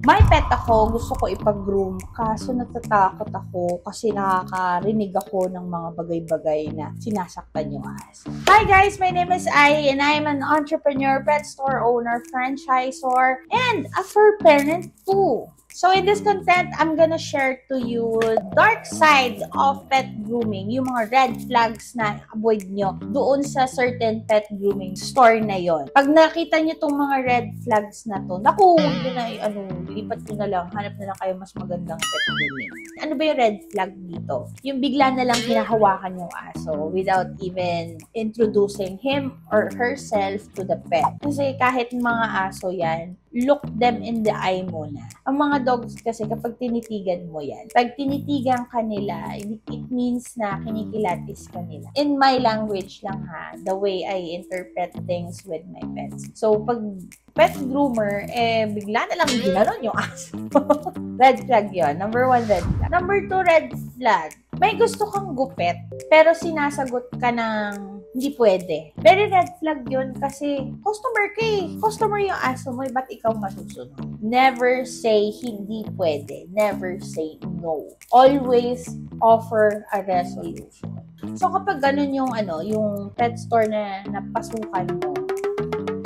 May pet ako, gusto ko ipag-groom, kaso natatakot ako kasi nakakarinig ako ng mga bagay-bagay na sinasaktan yung aso. Hi guys, my name is Ai and I am an entrepreneur, pet store owner, franchisor, and a fur parent too. So in this content, I'm gonna share to you dark side of pet grooming, yung mga red flags na avoid nyo doon sa certain pet grooming store na yon. Pag nakita nyo tong mga red flags na to, naku, lipat ko na lang, hanap na lang kayo mas magandang pet grooming. Ano ba yung red flag dito? Yung bigla na lang hinahawakan yung aso without even introducing him or herself to the pet. Kasi kahit mga aso yan, look them in the eye muna. Ang mga dogs kasi kapag tinitigan mo yan, pag tinitigan ka nila, it means na kinikilatis ka nila. In my language lang ha, the way I interpret things with my pets. So pag pet groomer, bigla na lang ginanon yung aso. Red flag yun. Number 1, red flag. Number 2, red flag. May gusto kang gupit, pero sinasagot ka ng hindi pwede. Very red flag yun kasi customer ka eh. Customer yung aso mo, ba't ikaw masusunod? Never say hindi pwede. Never say no. Always offer a resolution. So kapag ganun yung yung pet store na napasukan mo,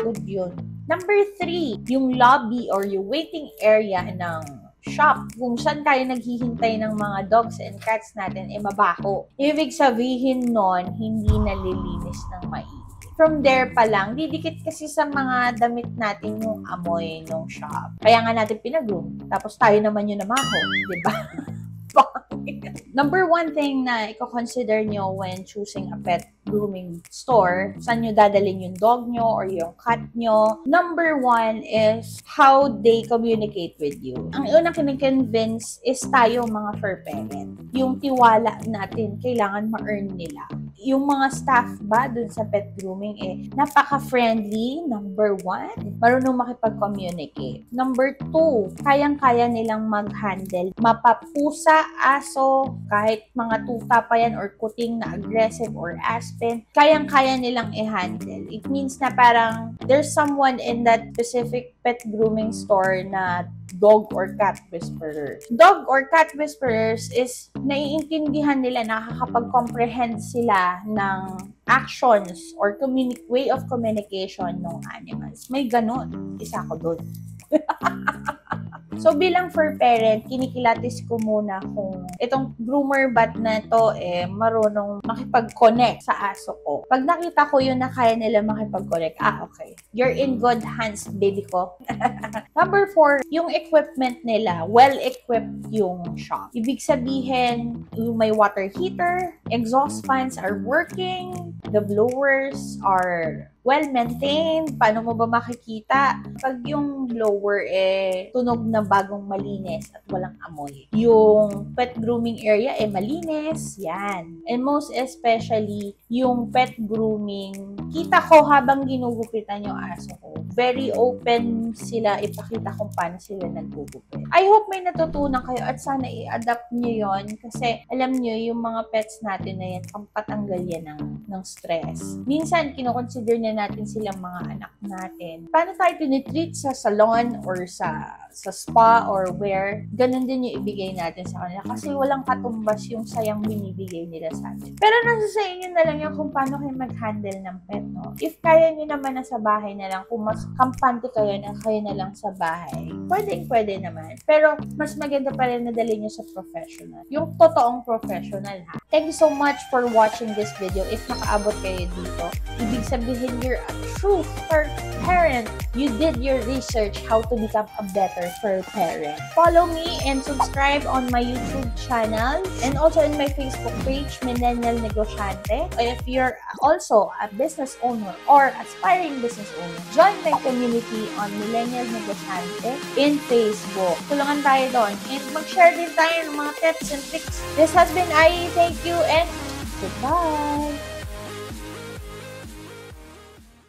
good yun. Number 3, yung lobby or yung waiting area ng shop, kung saan tayo naghihintay ng mga dogs and cats natin, mabaho. Ibig sabihin nun, hindi nalilinis ng maigi. From there pa lang, didikit kasi sa mga damit natin yung amoy ng shop. Kaya nga natin pinag-groom. Tapos tayo naman yung namaho, di ba? Number 1 thing na i-consider nyo when choosing a pet grooming store, saan nyo dadalhin yung dog nyo or yung cat nyo. Number 1 is how they communicate with you. Ang unang kinikonvince is tayo mga fur parent. Yung tiwala natin, kailangan ma-earn nila. Yung mga staff ba dun sa pet grooming napaka-friendly, number 1. Marunong makipag-communicate. Number 2, kayang-kaya nilang mag-handle. Mapapusa, aso, kahit mga tuta pa yan or kuting na aggressive or aspen, kayang-kaya nilang i-handle. It means na parang there's someone in that specific pet grooming store na dog or cat whisperer. Dog or cat whisperers is naiintindihan nila, nakakapag-comprehend sila ng actions or way of communication ng animals. May ganon. Isa ko dun. So, bilang fur parent, kinikilatis ko muna kung itong groomer bat na to marunong makipag-connect sa aso ko. Pag nakita ko yun na kaya nila makipag-connect, okay. You're in good hands, baby ko. Number 4, yung equipment nila, well-equipped yung shop. Ibig sabihin, yung may water heater, exhaust fans are working, the blowers are well-maintained. Paano mo ba makikita? Pag yung blower tunog na bagong malinis at walang amoy. Yung pet grooming area malinis. Yan. And most especially, yung pet grooming, kita ko habang ginugupitan yung aso ko. Very open sila ipakita kung paano sila nagugupit. I hope may natutunan kayo at sana i-adapt nyo yon kasi alam nyo, yung mga pets natin na yan, pampatanggal yan ng stress. Minsan, kinoconsider na natin silang mga anak natin. Paano tayo tinitreat sa salon or sa spa or where, ganun din yung ibigay natin sa kanila kasi walang katumbas yung sayang binibigay nila sa atin. Pero nasa sa inyo na lang yung kung paano kayo mag-handle ng pet, no? If kaya nyo naman na sa bahay na lang, kung mas kampante kayo na lang sa bahay, pwede naman. Pero mas maganda pa rin na dali nyo sa professional. Yung totoong professional, ha? Thank you so much for watching this video. If nakaabot kayo dito, ibig sabihin you're a true fur parent. You did your research how to become a better fur parent. Follow me and subscribe on my YouTube channel and also in my Facebook page, Millennial Negosyante. If you're also a business owner or aspiring business owner, join my community on Millennial Negosyante in Facebook. Tulungan tayo doon and mag-share din tayo ng mga tips and tricks. This has been Ai. Thank you and goodbye!